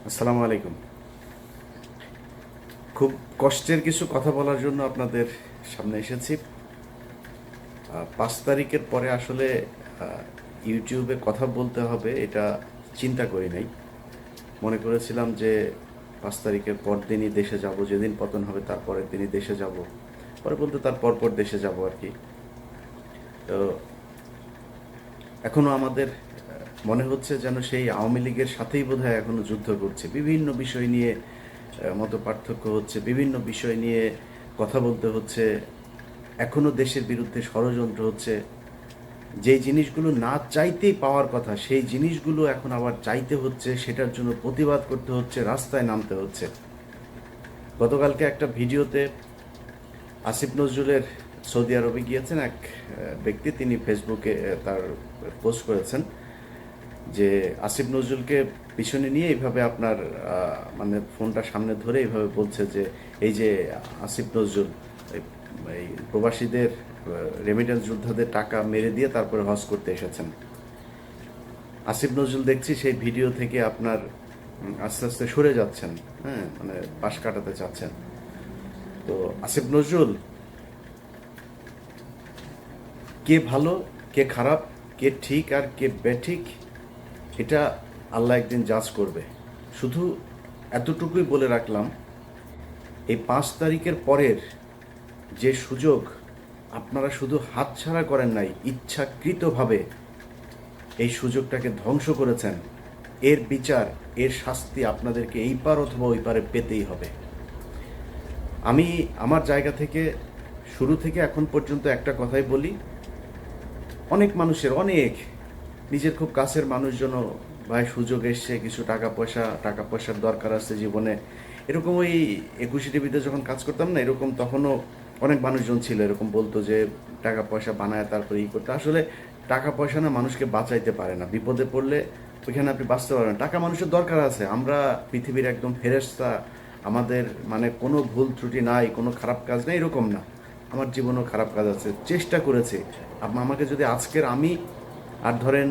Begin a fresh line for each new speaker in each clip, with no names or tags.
আসসালামু আলাইকুম। খুব কষ্টের কিছু কথা বলার জন্য আপনাদের সামনে এসেছি। 5 তারিখের পরে আসলে ইউটিউবে কথা বলতে হবে এটা চিন্তা করি নাই। মনে করেছিলাম যে 5 তারিখের পর দিনই দেশে যাব, যেদিন পতন হবে তার পরের দিনই দেশে যাব, পরে বলতে তার পরপর দেশে যাব আর কি। তো এখনও আমাদের মনে হচ্ছে যেন সেই আওয়ামী লীগের সাথেই বোধহয় এখনও যুদ্ধ করছে। বিভিন্ন বিষয় নিয়ে মত পার্থক্য হচ্ছে, বিভিন্ন বিষয় নিয়ে কথা বলতে হচ্ছে, এখনও দেশের বিরুদ্ধে ষড়যন্ত্র হচ্ছে। যেই জিনিসগুলো না চাইতেই পাওয়ার কথা সেই জিনিসগুলো এখন আবার চাইতে হচ্ছে, সেটার জন্য প্রতিবাদ করতে হচ্ছে, রাস্তায় নামতে হচ্ছে। গতকালকে একটা ভিডিওতে আসিফ নজরুলের সৌদি আরবে গিয়েছেন এক ব্যক্তি, তিনি ফেসবুকে তার পোস্ট করেছেন যে আসিফ নজরুলকে পিছনে নিয়ে এইভাবে আপনার মানে ফোনটা সামনে ধরে এইভাবে বলছে যে এই যে আসিফ নজরুল এই প্রবাসীদের রেমিটেন্স যোদ্ধাদের টাকা মেরে দিয়ে তারপরে হজ করতে এসেছেন। আসিফ নজরুল দেখছি সেই ভিডিও থেকে আপনার আস্তে আস্তে সরে যাচ্ছেন, হ্যাঁ, মানে পাশ কাটাতে চাচ্ছেন। তো আসিফ নজরুল কে ভালো কে খারাপ, কে ঠিক আর কে বেঠিক, এটা আল্লাহ একদিন জাজ করবে। শুধু এতটুকুই বলে রাখলাম, এই 5 তারিখের পরের যে সুযোগ আপনারা শুধু হাতছাড়া করেন নাই, ইচ্ছাকৃতভাবে এই সুযোগটাকে ধ্বংস করেছেন, এর বিচার, এর শাস্তি আপনাদেরকে এই পার অথবা ওই পারে পেতেই হবে। আমি আমার জায়গা থেকে শুরু থেকে এখন পর্যন্ত একটা কথাই বলি, অনেক মানুষের, অনেক নিজের খুব কাছের মানুষজনও ভাই সুযোগ এসছে, কিছু টাকা পয়সার দরকার আছে জীবনে, এরকম ওই 21 টিভিতে যখন কাজ করতাম না, এরকম তখনও অনেক মানুষজন ছিল এরকম বলতো যে টাকা পয়সা বানায় তারপরে করতে। আসলে টাকা পয়সা না মানুষকে বাঁচাইতে পারে না, বিপদে পড়লে ওইখানে আপনি বাঁচতে পারবেন। টাকা মানুষের দরকার আছে, আমরা পৃথিবীর একদম ফেরেশতা, আমাদের মানে কোনো ভুল ত্রুটি নাই, কোনো খারাপ কাজ নেই, এরকম না। আমার জীবনেও খারাপ কাজ আছে, চেষ্টা করেছি। আমাকে যদি আজকের আমি আর ধরেন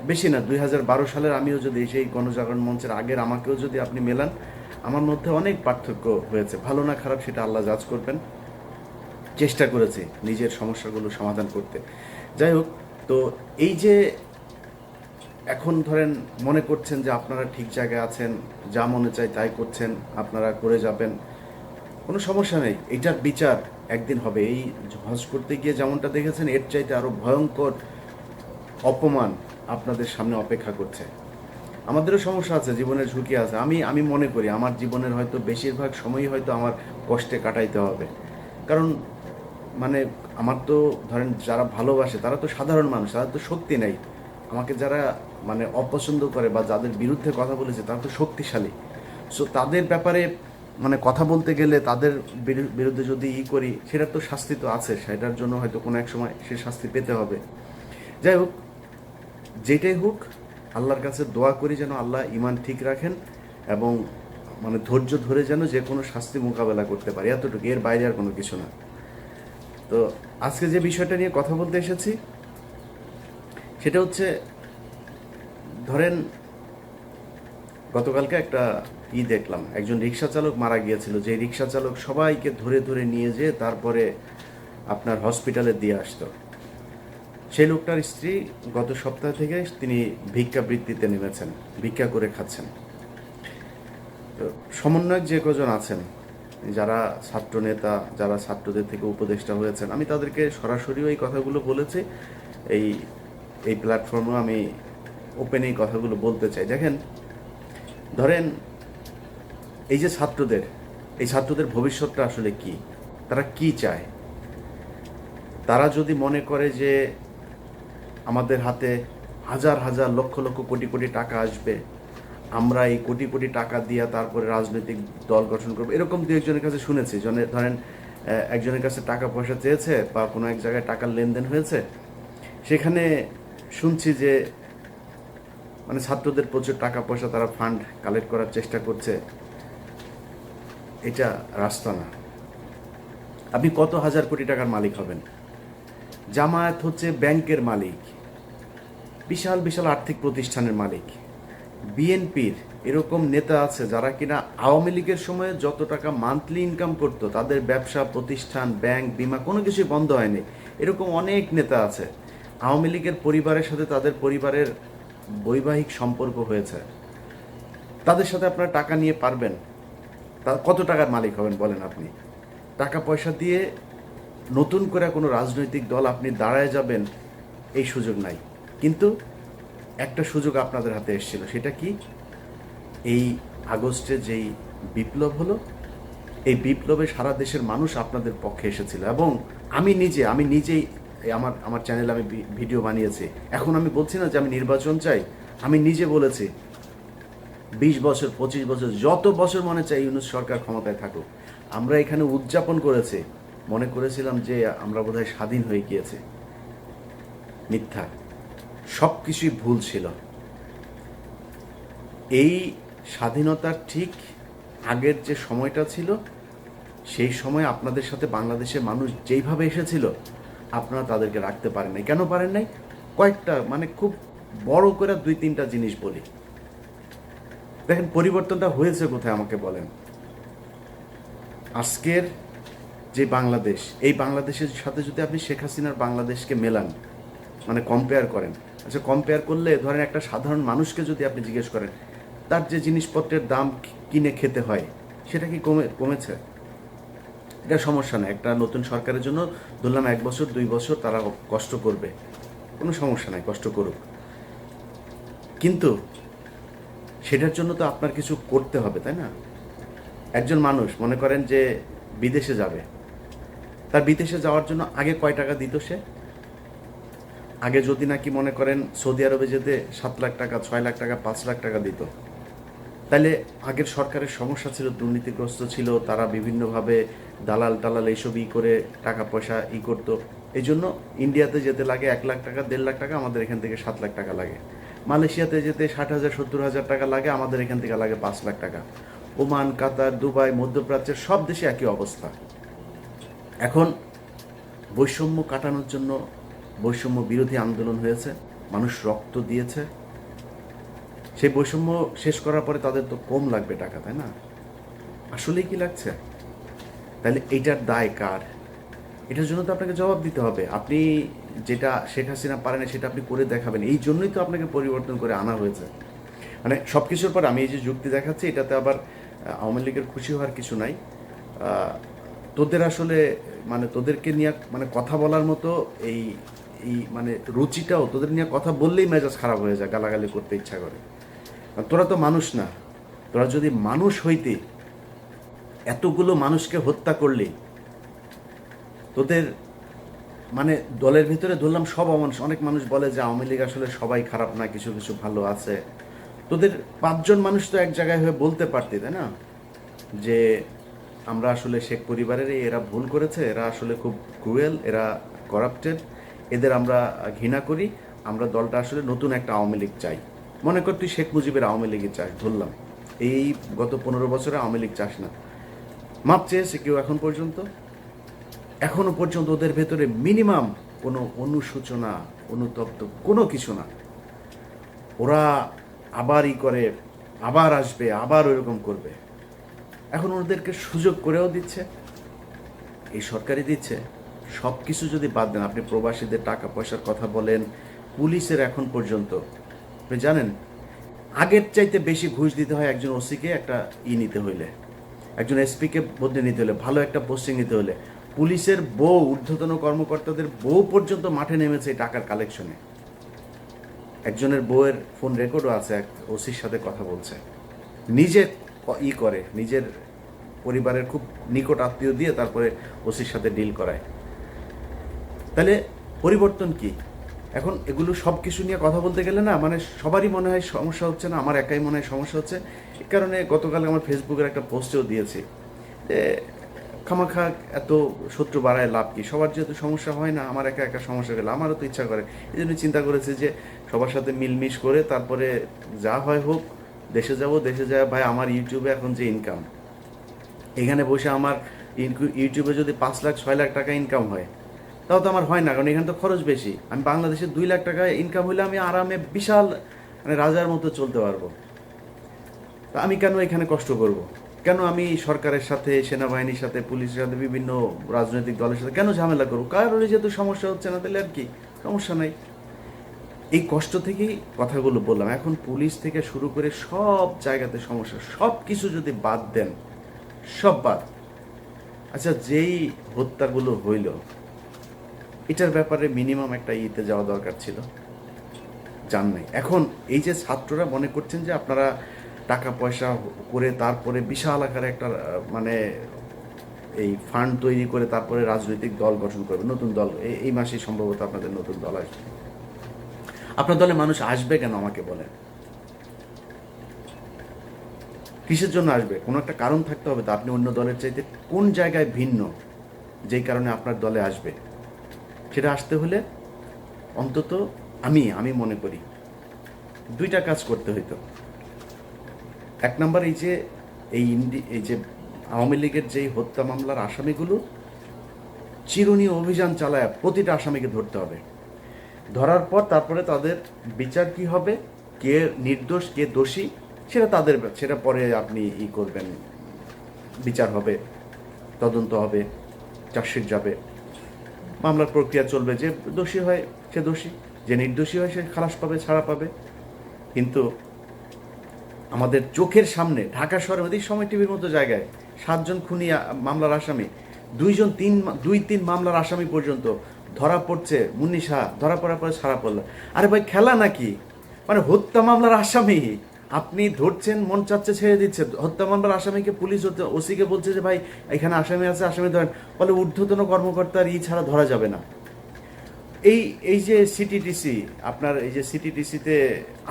বেশি না 2012 সালের আমিও যদি সেই গণজাগরণ মঞ্চের আগের আমাকেও যদি আপনি মেলান, আমার মধ্যে অনেক পার্থক্য হয়েছে। ভালো না খারাপ সেটা আল্লাহ জাজ করবেন। চেষ্টা করেছি নিজের সমস্যাগুলো সমাধান করতে। যাই হোক, তো এই যে এখন ধরেন মনে করছেন যে আপনারা ঠিক জায়গায় আছেন, যা মনে চায় তাই করছেন, আপনারা করে যাবেন, কোনো সমস্যা নেই। এইটার বিচার একদিন হবে। এই হজ করতে গিয়ে যেমনটা দেখেছেন, এর চাইতে আরও ভয়ঙ্কর অপমান আপনাদের সামনে অপেক্ষা করছে। আমাদেরও সমস্যা আছে, জীবনের ঝুঁকি আছে। আমি আমি মনে করি আমার জীবনের হয়তো বেশিরভাগ সময়ই হয়তো আমার কষ্টে কাটাইতে হবে। কারণ মানে আমার তো ধরেন যারা ভালোবাসে তারা তো সাধারণ মানুষ, তাদের তো শক্তি নেই। আমাকে যারা মানে অপছন্দ করে বা যাদের বিরুদ্ধে কথা বলেছে তারা তো শক্তিশালী। সো তাদের ব্যাপারে মানে কথা বলতে গেলে, তাদের বিরুদ্ধে যদি করি, সেটার তো শাস্তি তো আছে, সেটার জন্য হয়তো কোনো এক সময় সে শাস্তি পেতে হবে। যাই হোক, যেটাই হোক, আল্লাহর কাছে দোয়া করি যেন আল্লাহ ইমান ঠিক রাখেন এবং মানে ধৈর্য ধরে যেন যে কোনো শাস্তি মোকাবেলা করতে পারি, এতটুকু, এর বাইরে আর কোনো কিছু না। তো আজকে যে বিষয়টা নিয়ে কথা বলতে এসেছি সেটা হচ্ছে, ধরেন গতকালকে একটা দেখলাম, একজন রিক্সা চালক মারা গিয়েছিল, যে রিক্সা চালক সবাইকে ধরে ধরে নিয়ে যেয়ে তারপরে আপনার হসপিটালে দিয়ে আসতো। সেই লোকটার স্ত্রী গত সপ্তাহ থেকে তিনি ভিক্ষাবৃত্তিতে নেমেছেন, ভিক্ষা করে খাচ্ছেন। তো সমন্বয়ক যে কজন আছেন, যারা ছাত্র নেতা, যারা ছাত্রদের থেকে উপদেষ্টা হয়েছেন, আমি তাদেরকে সরাসরিও এই কথাগুলো বলেছি। এই এই প্ল্যাটফর্মেও আমি ওপেন এই কথাগুলো বলতে চাই। দেখেন, ধরেন এই যে ছাত্রদের, এই ছাত্রদের ভবিষ্যৎটা আসলে কি, তারা কি চায়? তারা যদি মনে করে যে আমাদের হাতে হাজার হাজার লক্ষ লক্ষ কোটি কোটি টাকা আসবে, আমরা এই কোটি কোটি টাকা দিয়ে তারপরে রাজনৈতিক দল গঠন করবো, এরকম দু একজনের কাছে শুনেছি। ধরেন একজনের কাছে টাকা পয়সা চেয়েছে বা কোনো এক জায়গায় টাকার লেনদেন হয়েছে, সেখানে শুনছি যে মানে ছাত্রদের প্রচুর টাকা পয়সা তারা ফান্ড কালেক্ট করার চেষ্টা করছে। এটা রাস্তা না। আপনি কত হাজার কোটি টাকার মালিক হবেন? জামায়াত হচ্ছে ব্যাংকের মালিক, বিশাল বিশাল আর্থিক প্রতিষ্ঠানের মালিক। বিএনপির এরকম নেতা আছে যারা কিনা আওয়ামী লীগের সময়ে যত টাকা মান্থলি ইনকাম করতো, তাদের ব্যবসা প্রতিষ্ঠান, ব্যাংক, বিমা কোনো কিছুই বন্ধ হয়নি। এরকম অনেক নেতা আছে। আওয়ামী লীগের পরিবারের সাথে তাদের পরিবারের বৈবাহিক সম্পর্ক হয়েছে। তাদের সাথে আপনারা টাকা নিয়ে পারবেন? কত টাকার মালিক হবেন বলেন আপনি? টাকা পয়সা দিয়ে নতুন করে কোনো রাজনৈতিক দল আপনি দাঁড়ায় যাবেন, এই সুযোগ নাই। কিন্তু একটা সুযোগ আপনাদের হাতে এসেছিল, সেটা কি? এই আগস্টে যেই বিপ্লব হলো, এই বিপ্লবে সারা দেশের মানুষ আপনাদের পক্ষে এসেছিল। এবং আমি নিজেই আমার চ্যানেলে আমি ভিডিও বানিয়েছি। এখন আমি বলছি না যে আমি নির্বাচন চাই, আমি নিজে বলেছি 20 বছর 25 বছর যত বছর মনে চাই ইউনূস সরকার ক্ষমতায় থাকুক। আমরা এখানে উদযাপন করেছি, মনে করেছিলাম যে আমরা বোধহয় স্বাধীন হয়ে গিয়েছে। মিথ্যা, সব কিছুই ভুল ছিল। এই স্বাধীনতার ঠিক আগের যে সময়টা ছিল, সেই সময় আপনাদের সাথে বাংলাদেশের মানুষ যেইভাবে এসেছিল, আপনারা তাদেরকে রাখতে পারেন নাই। কেন পারেন নাই? কয়েকটা, মানে খুব বড় করে 2-3টা জিনিস বলি। দেখেন পরিবর্তনটা হয়েছে কোথায় আমাকে বলেন। আজকের যে বাংলাদেশ, এই বাংলাদেশের সাথে যদি আপনি শেখ হাসিনার বাংলাদেশকে মেলান, মানে কম্পেয়ার করেন, আচ্ছা কম্পেয়ার করলে ধরেন একটা সাধারণ মানুষকে যদি আপনি জিজ্ঞেস করেন তার যে জিনিসপত্রের দাম কিনে খেতে হয়, সেটা কি কমেছে? এটা সমস্যা না। একটা নতুন সরকারের জন্য ধরলাম 1 বছর 2 বছর তারা কষ্ট করবে, কোনো সমস্যা নাই, কষ্ট করুক। কিন্তু সেটার জন্য তো আপনার কিছু করতে হবে, তাই না? একজন মানুষ মনে করেন যে বিদেশে যাবে, তার বিদেশে যাওয়ার জন্য আগে কয় টাকা দিত সে? আগে যদি নাকি মনে করেন সৌদি আরবে যেতে 7 লাখ টাকা, 6 লাখ টাকা, 5 লাখ টাকা দিত, তাহলে আগের সরকারের সমস্যা ছিল, দুর্নীতিগ্রস্ত ছিল, তারা বিভিন্নভাবে দালাল টালাল এইসব করে টাকা পয়সা করতো। এই জন্য ইন্ডিয়াতে যেতে লাগে 1 লাখ টাকা, 1.5 লাখ টাকা, আমাদের এখান থেকে 7 লাখ টাকা লাগে। মালয়েশিয়াতে যেতে 60,000 70,000 টাকা লাগে, আমাদের এখান থেকে লাগে 5 লাখ টাকা। ওমান, কাতার, দুবাই, মধ্যপ্রাচ্যের সব দেশে একই অবস্থা। এখন বৈষম্য কাটানোর জন্য বৈষম্য বিরোধী আন্দোলন হয়েছে, মানুষ রক্ত দিয়েছে। সেই বৈষম্য শেষ করার পরে তাদের তো কম লাগবে টাকা, তাই না? আসলেই কি লাগছে? তাহলে এইটার দায় কার? এটার জন্য তো আপনাকে জবাব দিতে হবে। আপনি যেটা শেখ হাসিনা পারেন সেটা আপনি করে দেখাবেন। এই জন্যই তো আপনাকে পরিবর্তন করে আনা হয়েছে। মানে সব কিছুর পর আমি এই যে যুক্তি দেখাচ্ছি, এটাতে আবার আওয়ামী লীগের খুশি হওয়ার কিছু নাই। তোদের আসলে মানে তোদেরকে নিয়ে মানে কথা বলার মতো এই এই মানে রুচিটাও, তোদের নিয়ে কথা বললেই মেজাজ খারাপ হয়ে যায়, গালাগালি করতে ইচ্ছা করে। তোরা তো মানুষ না। তোরা যদি মানুষ হইতে, এতগুলো মানুষকে হত্যা করলি, তোদের মানে দলের ভিতরে ধরলাম সব অমানুষ। অনেক মানুষ বলে যে আওয়ামী লীগ আসলে সবাই খারাপ না, কিছু কিছু ভালো আছে। তোদের 5 জন মানুষ তো এক জায়গায় হয়ে বলতে পারতি, তাই না, যে আমরা আসলে শেখ পরিবারের এরা ভুল করেছে, এরা আসলে খুব ক্রুয়েল, এরা করাপ্টেড, এদের আমরা ঘৃণা করি, আমরা দলটা আসলে নতুন একটা আওয়ামী লীগ চাই। মনে কর তুই শেখ মুজিবের আওয়ামী লীগের চাস, ধরলাম এই গত 15 বছরে আওয়ামী লীগ চাস না, মাপ চেয়েছে কেউ এখনো পর্যন্ত ওদের ভেতরে মিনিমাম কোনো অনুশোচনা, অনুতপ্ত কোনো কিছু না। ওরা আবার করে, আবার আসবে, আবার ওইরকম করবে। এখন ওদেরকে সুযোগ করেও দিচ্ছে, এই সরকারই দিচ্ছে। সব কিছু যদি বাদ দেন, আপনি প্রবাসীদের টাকা পয়সার কথা বলেন, পুলিশের এখন পর্যন্ত আপনি জানেন আগের চাইতে বেশি ঘুষ দিতে হয় একজন ওসিকে একটা নিতে হইলে, একজন এসপিকে বদলে নিতে হলে, ভালো একটা পোস্টিং নিতে হলে। পুলিশের বউ, ঊর্ধ্বতন কর্মকর্তাদের বউ পর্যন্ত মাঠে নেমেছে এই টাকার কালেকশনে। একজনের বউয়ের ফোন রেকর্ডও আছে, এক ওসির সাথে কথা বলছে, নিজে করে, নিজের পরিবারের খুব নিকট আত্মীয় দিয়ে তারপরে ওসির সাথে ডিল করায়। তাহলে পরিবর্তন কি? এখন এগুলো সব কিছু নিয়ে কথা বলতে গেলে না, মানে সবারই মনে হয় সমস্যা হচ্ছে না, আমার একাই মনে হয় সমস্যা হচ্ছে। এই কারণে গতকাল আমার ফেসবুকের একটা পোস্টেও দিয়েছি যে খামাখা এত শত্রু বাড়ায় লাভ কি? সবার যেহেতু সমস্যা হয় না, আমার একা একা সমস্যা গেলে আমারও তো ইচ্ছা করে। এই জন্য চিন্তা করেছি যে সবার সাথে মিলমিশ করে তারপরে যা হয় হোক, দেশে যাব, দেশে যায় ভাই আমার ইউটিউবে এখন যে ইনকাম, এখানে বসে আমার ইউটিউবে যদি 5 লাখ 6 লাখ টাকা ইনকাম হয়, তাও তো আমার হয় না, কারণ এখানে তো খরচ বেশি। আমি বাংলাদেশে 2 লাখ টাকা ইনকাম হলে আমি আরামে বিশাল মানে রাজার মতো চলতে পারবো। তা আমি কেন এখানে কষ্ট করব? কেন আমি সরকারের সাথে, সেনাবাহিনীর সাথে, পুলিশের সাথে, বিভিন্ন রাজনৈতিক দলের সাথে কেন ঝামেলা করবো? কারোর যেহেতু সমস্যা হচ্ছে না, তাহলে আর কি, সমস্যা নাই। এই কষ্ট থেকেই কথাগুলো বললাম। এখন পুলিশ থেকে শুরু করে সব জায়গাতে সমস্যা, সব কিছু যদি বাদ দেন, সব বাদ। আচ্ছা, যেই হত্যাগুলো হইল, এটার ব্যাপারে মিনিমাম একটা ইতে যাওয়া দরকার ছিল, জান নাই। এখন এই যে ছাত্ররা মনে করছেন যে আপনারা টাকা পয়সা করে তারপরে বিশাল আকারে একটা মানে এই ফান্ড তৈরি করে তারপরে রাজনৈতিক দল গঠন করবে, নতুন দল। এই মাসেই সম্ভবত আপনাদের নতুন দল আসবে। আপনার দলে মানুষ আসবে কেন আমাকে বলেন? কিসের জন্য আসবে? কোনো একটা কারণ থাকতে হবে তো। আপনি অন্য দলের চাইতে কোন জায়গায় ভিন্ন, যেই কারণে আপনার দলে আসবে? সেটা আসতে হলে অন্তত আমি মনে করি দুইটা কাজ করতে হইতো। এক নম্বর, এই যে আওয়ামী লীগের যেই হত্যা মামলার আসামিগুলো, চিরুনি অভিযান চালায় প্রতিটা আসামিকে ধরতে হবে। ধরার পর তারপরে তাদের বিচার কি হবে, কে নির্দোষ কে দোষী, সেটা পরে আপনি করবেন, বিচার হবে, তদন্ত হবে, চার্জশিট যাবে, মামলার প্রক্রিয়া চলবে। যে দোষী হয় সে দোষী, যে নির্দোষী হয় সে খালাস পাবে, ছাড়া পাবে। কিন্তু আমাদের চোখের সামনে ঢাকা শহরের ওই সময় টিভির মতো জায়গায় 7 জন খুনি মামলার আসামি, 2-3 মামলার আসামি পর্যন্ত ধরা পড়ছে। মুন্নি শাহ ধরা পড়ার পরে ছাড়া পড়লো। আরে ভাই, খেলা নাকি? মানে হত্যা মামলার আসামি আপনি ধরছেন, মন চাচ্ছে ছেড়ে দিচ্ছে। হত্যা মামলার আসামিকে পুলিশ ওসিকে বলছে যে ভাই এখানে আসামি আছে, আসামি ধরেন। বলে ঊর্ধ্বতন কর্মকর্তার ছাড়া ধরা যাবে না। এই যে সিটিটিসি, আপনার এই যে সিটিটিসিতে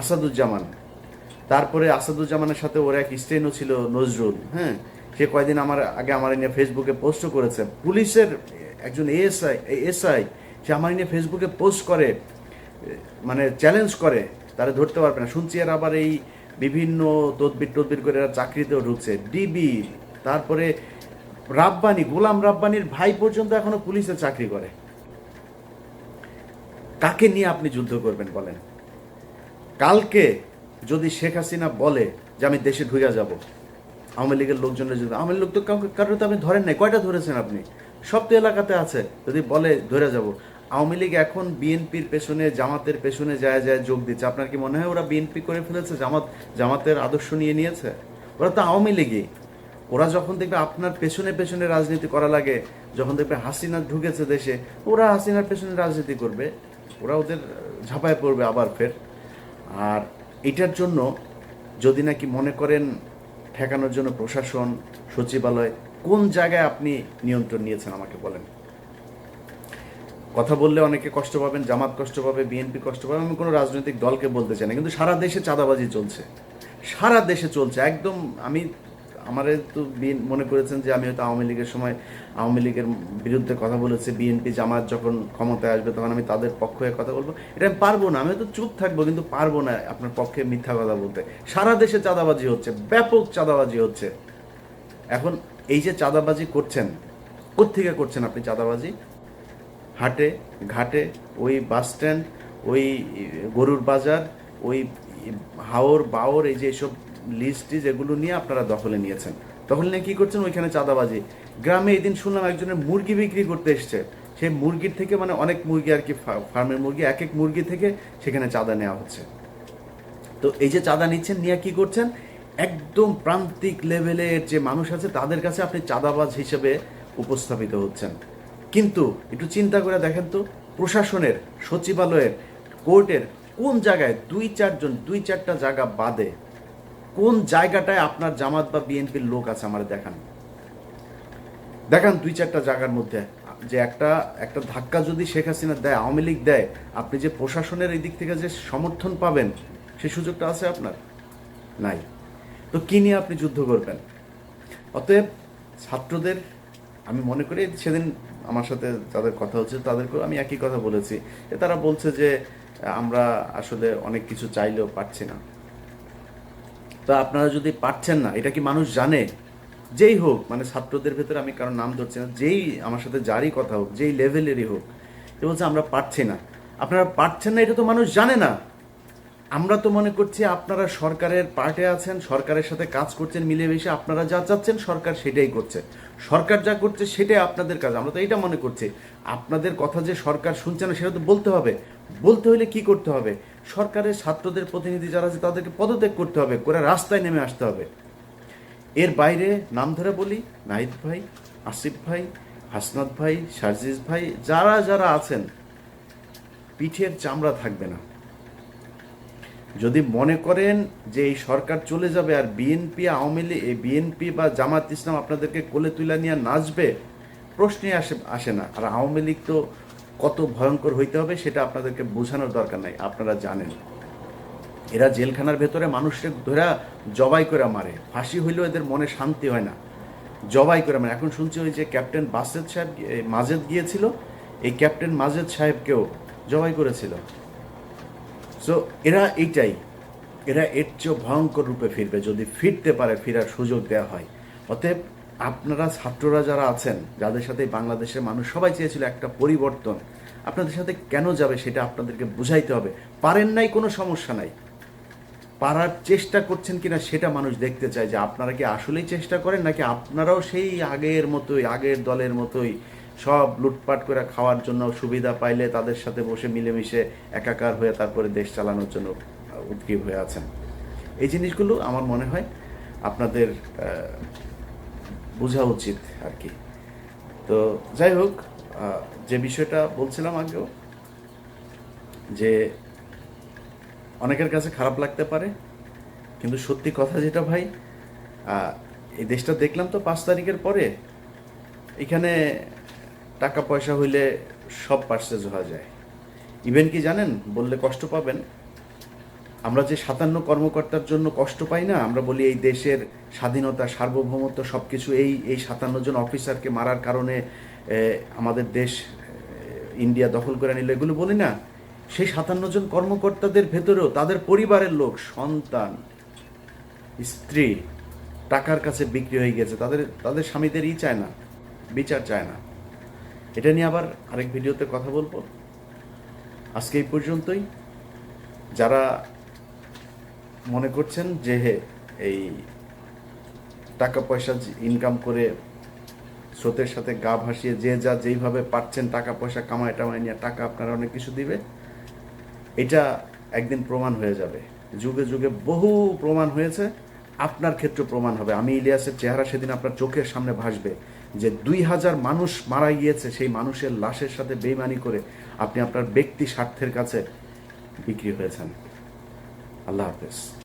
আসাদুজ্জামান, তারপরে আসাদুজ্জামানের সাথে ওর এক স্টেনও ছিল নজরুল, হ্যাঁ, সে কয়েকদিন আমার নিয়ে ফেসবুকে পোস্টও করেছে। পুলিশের একজন এসআই সে আমার নিয়ে ফেসবুকে পোস্ট করে, মানে চ্যালেঞ্জ করে, তারা ধরতে পারবে না। শুনছি এর আবার এই বিভিন্ন তদবির করে এরা চাকরিতেও ঢুকছে, ডিবি, তারপরে গোলাম রাব্বানির ভাই পর্যন্ত এখনো পুলিশে চাকরি করে। কাকে নিয়ে আপনি যুদ্ধ করবেন বলেন? কালকে যদি শেখ হাসিনা বলে যে আমি দেশে ঢুকে যাব, আওয়ামী লীগের লোকজনের জন্য, আওয়ামী লোক তো কারোর তো আপনি ধরেন নাই, কয়টা ধরেছেন আপনি? সব তো এলাকাতে আছে। যদি বলে ধরে যাব, আওয়ামী লীগ এখন বিএনপির পেছনে, জামাতের পেছনে যায় যোগ দিচ্ছে। আপনার কি মনে হয় ওরা বিএনপি করে ফেলেছে, জামাতের আদর্শ নিয়েছে? ওরা তো আওয়ামী লীগই। ওরা যখন দেখবে আপনার পেছনে পেছনে রাজনীতি করা লাগে, যখন দেখবে হাসিনা ঢুকেছে দেশে, ওরা হাসিনার পেছনে রাজনীতি করবে, ওরা ওদের ঝাঁপায় পড়বে আবার ফের। আর এটার জন্য যদি নাকি মনে করেন ঠেকানোর জন্য প্রশাসন, সচিবালয়, কোন জায়গায় আপনি নিয়ন্ত্রণ নিয়েছেন আমাকে বলেন? কথা বললে অনেকে কষ্ট পাবেন, জামাত কষ্ট পাবে, বিএনপি কষ্ট পাবে, আমি কোনো রাজনৈতিক দলকে বলতে চাই না, কিন্তু সারা দেশে চাঁদাবাজি চলছে, সারা দেশে চলছে একদম। আমারে তো মনে করেছেন যে আমি হয়তো আওয়ামী লীগের সময় আওয়ামী লীগের বিরুদ্ধে কথা বলেছে, বিএনপি জামাত যখন ক্ষমতায় আসবে তখন আমি তাদের পক্ষ হয়ে কথা বলবো, এটা আমি পারবো না। আমি হয়তো চুপ থাকবো, কিন্তু পারবো না আপনার পক্ষে মিথ্যা কথা বলতে। সারা দেশে চাঁদাবাজি হচ্ছে, ব্যাপক চাঁদাবাজি হচ্ছে। এখন এই যে চাঁদাবাজি করছেন, কোত্থেকে করছেন আপনি চাঁদাবাজি? হাটে ঘাটে, ওই বাস স্ট্যান্ড, ওই গরুর বাজার, ওই হাওর বাওর, এই যে এসব লিস্টিজ, এগুলো নিয়ে আপনারা দখলে নিয়েছেন। দখলে নিয়ে কী করছেন? ওইখানে চাঁদাবাজি। গ্রামে এদিন শুনলাম একজনের মুরগি বিক্রি করতে এসছে, সেই মুরগির থেকে, মানে অনেক মুরগি আর কি, ফার্মের মুরগি, এক এক মুরগি থেকে সেখানে চাঁদা নেওয়া হচ্ছে। তো এই যে চাঁদা নিচ্ছেন, নিয়ে কী করছেন? একদম প্রান্তিক লেভেলের যে মানুষ আছে তাদের কাছে আপনি চাঁদাবাজ হিসেবে উপস্থাপিত হচ্ছেন। কিন্তু একটু চিন্তা করে দেখেন তো, প্রশাসনের, সচিবালয়ের, কোর্টের কোন জায়গায় 2-4টা জায়গা বাদে কোন জায়গাটায় আপনার জামাত বা বিএনপির লোক আছে? আমার দেখান 2-4টা জায়গার মধ্যে যে একটা ধাক্কা যদি শেখ হাসিনা দেয়, আওয়ামী লীগ দেয়, আপনি যে প্রশাসনের এই দিক থেকে যে সমর্থন পাবেন, সেই সুযোগটা আছে আপনার? নাই। তো কি নিয়ে আপনি যুদ্ধ করবেন? অতএব ছাত্রদের আমি মনে করি, সেদিন আমার সাথে যাদের কথা হচ্ছে তাদেরকেও আমি একই কথা বলেছি, যে তারা বলছে যে আমরা আসলে অনেক কিছু চাইলেও পারছি না। তো আপনারা যদি পারছেন না, এটা কি মানুষ জানে? যেই হোক, মানে ছাত্রদের ভেতরে আমি কারণ নাম ধরছি না, যেই আমার সাথে যারই কথা হোক, যেই লেভেলেরই হোক, সে বলছে আমরা পারছি না। আপনারা পারছেন না, এটা তো মানুষ জানে না। আমরা তো মনে করছি আপনারা সরকারের পার্টে আছেন, সরকারের সাথে কাজ করছেন মিলেমিশে, আপনারা যা চাচ্ছেন সরকার সেটাই করছে, সরকার যা করছে সেটাই আপনাদের কাজ। আমরা তো এইটা মনে করছি, আপনাদের কথা যে সরকার শুনছে না সেটা তো বলতে হবে। বলতে হলে কি করতে হবে? সরকারের ছাত্রদের প্রতিনিধি যারা আছে তাদেরকে পদত্যাগ করতে হবে, করে রাস্তায় নেমে আসতে হবে। এর বাইরে নাম ধরে বলি, নাহিদ ভাই, আসিফ ভাই, হাসনাত ভাই, সার্জিস ভাই, যারা যারা আছেন, পিঠের চামড়া থাকবে না। যদি মনে করেন যে এই সরকার চলে যাবে আর বিএনপি আওয়ামী লীগ, বিএনপি বা জামাত ইসলাম আপনাদেরকে কোলে তুলে নিয়ে নাচবে, প্রশ্নই আসে না। আর আওয়ামী লীগ তো কত ভয়ঙ্কর হইতে হবে সেটা আপনাদেরকে বোঝানোর দরকার নাই, আপনারা জানেন। এরা জেলখানার ভেতরে মানুষকে ধরা জবাই করে মারে, ফাঁসি হইলেও এদের মনে শান্তি হয় না, জবাই করে মারে। এখন শুনছি ওই যে ক্যাপ্টেন বাসেদ সাহেব মাজেদ গিয়েছিল, এই ক্যাপ্টেন মাজেদ সাহেবকেও জবাই করেছিল। সো এরা এইটাই, এরা এর চেয়েও ভয়ঙ্কর রূপে ফিরবে যদি ফিরতে পারে, ফেরার সুযোগ দেওয়া হয়। অতএব আপনারা ছাত্ররা যারা আছেন, যাদের সাথে বাংলাদেশের মানুষ সবাই চেয়েছিল একটা পরিবর্তন, আপনাদের সাথে কেন যাবে সেটা আপনাদেরকে বুঝাইতে হবে। পারেন নাই কোনো সমস্যা নাই, পারার চেষ্টা করছেন কিনা সেটা মানুষ দেখতে চায়, যে আপনারা কি আসলেই চেষ্টা করেন নাকি আপনারাও সেই আগের মতোই, আগের দলের মতোই সব লুটপাট করে খাওয়ার জন্য, সুবিধা পাইলে তাদের সাথে বসে মিলেমিশে একাকার হয়ে তারপরে দেশ চালানোর জন্য উদ্গ্রীব হয়ে আছেন। এই জিনিসগুলো আমার মনে হয় আপনাদের বোঝা উচিত আর কি। তো যাই হোক, যে বিষয়টা বলছিলাম আগেও, যে অনেকের কাছে খারাপ লাগতে পারে, কিন্তু সত্যি কথা যেটা ভাই, এই দেশটা দেখলাম তো 5 তারিখের পরে, এখানে টাকা পয়সা হইলে সব পার্সেজ হওয়া যায়। ইভেন কি জানেন, বললে কষ্ট পাবেন, আমরা যে 57 কর্মকর্তার জন্য কষ্ট পাই না, আমরা বলি এই দেশের স্বাধীনতা, সার্বভৌমত্ব সব কিছু এই 57 জন অফিসারকে মারার কারণে আমাদের দেশ ইন্ডিয়া দখল করে নিল, এগুলো বলি না। সেই 57 জন কর্মকর্তাদের ভেতরেও তাদের পরিবারের লোক, সন্তান, স্ত্রী টাকার কাছে বিক্রি হয়ে গেছে, তাদের স্বামীদেরই চায় না, বিচার চায় না। এটা নিয়ে আবার আরেক ভিডিওতে কথা বলবো। আজকে এই পর্যন্তই। যারা মনে করছেন যে এই টাকা পয়সা ইনকাম করে স্রোতের সাথে গা ভাসিয়ে যে যা যেইভাবে পাচ্ছেন টাকা পয়সা কামায় টামায় নিয়ে টাকা আপনারা অনেক কিছু দিবে, এটা একদিন প্রমাণ হয়ে যাবে। যুগে যুগে বহু প্রমাণ হয়েছে, আপনার ক্ষেত্রে প্রমাণ হবে। আমি ইলিয়াসের চেহারা সেদিন আপনার চোখের সামনে ভাসবে, যে 2000 মানুষ মারা গিয়েছে, সেই মানুষের লাশের সাথে বেইমানি করে আপনি আপনার ব্যক্তি স্বার্থের কাছে বিক্রি হয়েছেন। আল্লাহ হাফেজ।